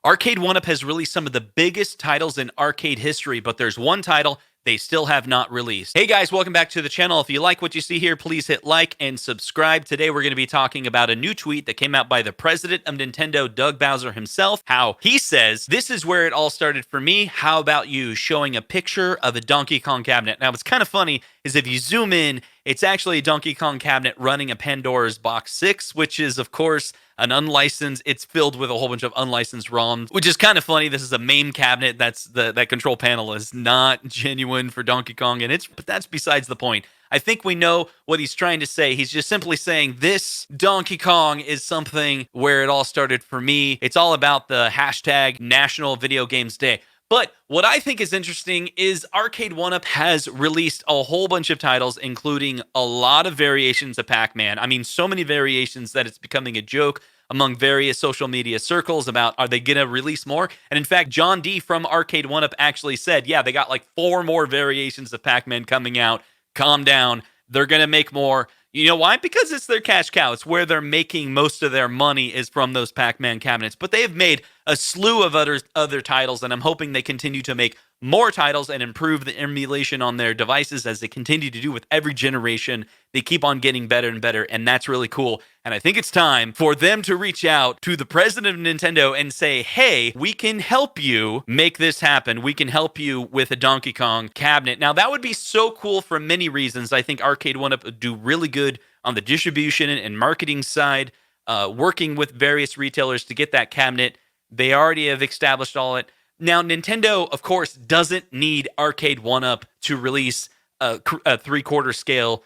Arcade1up has released some of the biggest titles in arcade history, but there's one title they still have not released. Hey guys, welcome back to the channel. If you like what you see here, please hit like and subscribe. Today we're going to be talking about a new tweet that came out by the president of Nintendo, Doug Bowser himself, how he says, "This is where it all started for me. How about you?" Showing a picture of a Donkey Kong cabinet. Now what's kind of funny is if you zoom in, it's actually a Donkey Kong cabinet running a Pandora's Box 6, which is of course an unlicensed, it's filled with a whole bunch of unlicensed ROMs, which is kind of funny. This is a MAME cabinet. That control panel is not genuine for Donkey Kong, but that's besides the point. I think we know what he's trying to say. He's just simply saying this Donkey Kong is something where it all started for me. It's all about the hashtag National Video Games Day. But what I think is interesting is Arcade1up has released a whole bunch of titles, including a lot of variations of Pac-Man. I mean, so many variations that it's becoming a joke among various social media circles about, are they going to release more? And in fact, John D from Arcade1up actually said, yeah, they got like 4 more variations of Pac-Man coming out. Calm down. They're going to make more. You know why? Because it's their cash cow. It's where they're making most of their money is from those Pac-Man cabinets. But they have made a slew of other titles, and I'm hoping they continue to make more titles and improve the emulation on their devices as they continue to do with every generation. They keep on getting better and better, and that's really cool. And I think it's time for them to reach out to the president of Nintendo and say, hey, we can help you make this happen. We can help you with a Donkey Kong cabinet. Now, that would be so cool for many reasons. I think Arcade1up would do really good on the distribution and marketing side, working with various retailers to get that cabinet. They already have established all it. Now, Nintendo, of course, doesn't need Arcade1up to release a 3/4 scale,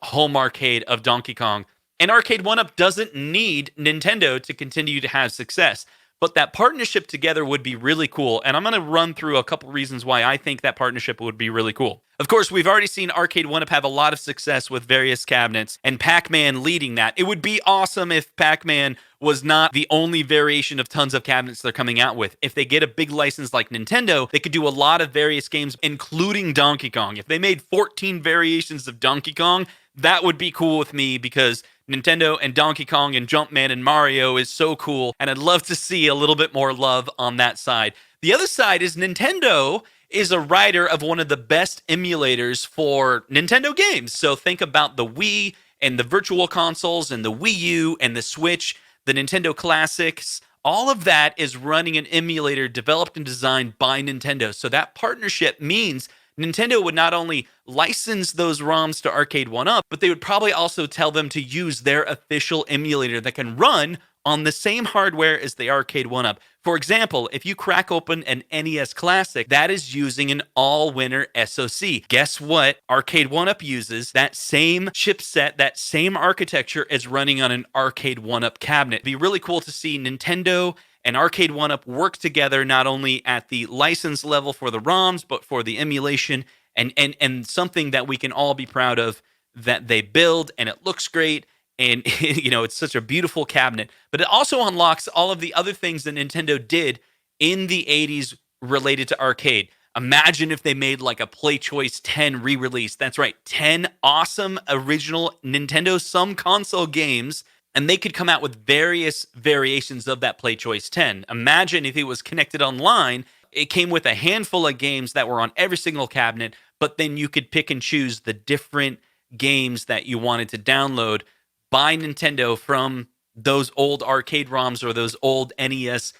home arcade of Donkey Kong. And Arcade1up doesn't need Nintendo to continue to have success. But that partnership together would be really cool. And I'm going to run through a couple reasons why I think that partnership would be really cool. Of course, we've already seen Arcade1up have a lot of success with various cabinets, and Pac-Man leading that. It would be awesome if Pac-Man was not the only variation of tons of cabinets they're coming out with. If they get a big license like Nintendo, they could do a lot of various games, including Donkey Kong. If they made 14 variations of Donkey Kong, that would be cool with me, because Nintendo and Donkey Kong and Jumpman and Mario is so cool, and I'd love to see a little bit more love on that side. The other side is Nintendo is a writer of one of the best emulators for Nintendo games. So think about the Wii and the Virtual Consoles and the Wii U and the Switch, the Nintendo Classics. All of that is running an emulator developed and designed by Nintendo. So that partnership means Nintendo would not only license those ROMs to Arcade1up, but they would probably also tell them to use their official emulator that can run on the same hardware as the Arcade1up. For example, if you crack open an NES Classic, that is using an all-winner SoC. Guess what? Arcade1up uses that same chipset, that same architecture as running on an Arcade1up cabinet. It'd be really cool to see Nintendo and Arcade1up work together, not only at the license level for the ROMs, but for the emulation, and something that we can all be proud of that they build, and it looks great, and it's such a beautiful cabinet. But it also unlocks all of the other things that Nintendo did in the 80s related to arcade. Imagine if they made like a Play Choice 10 re-release. That's right, 10 awesome original Nintendo some console games, and they could come out with various variations of that Play Choice 10. Imagine if it was connected online, it came with a handful of games that were on every single cabinet, but then you could pick and choose the different games that you wanted to download by Nintendo from those old arcade ROMs, or those old NES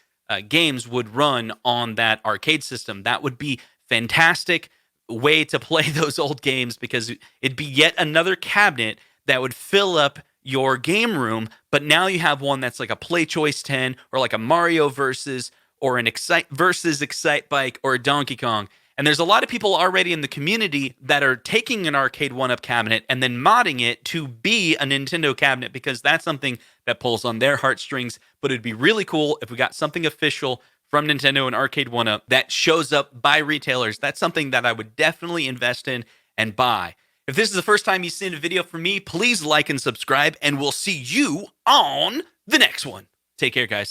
games would run on that arcade system. That would be fantastic way to play those old games, because it'd be yet another cabinet that would fill up your game room, but now you have one that's like a Play Choice 10, or like a Mario Versus, or an Excite Bike, or a Donkey Kong. And there's a lot of people already in the community that are taking an Arcade1up cabinet and then modding it to be a Nintendo cabinet, because that's something that pulls on their heartstrings. But it'd be really cool if we got something official from Nintendo and Arcade1up that shows up by retailers. That's something that I would definitely invest in and buy. If this is the first time you've seen a video from me, please like and subscribe, and we'll see you on the next one. Take care, guys.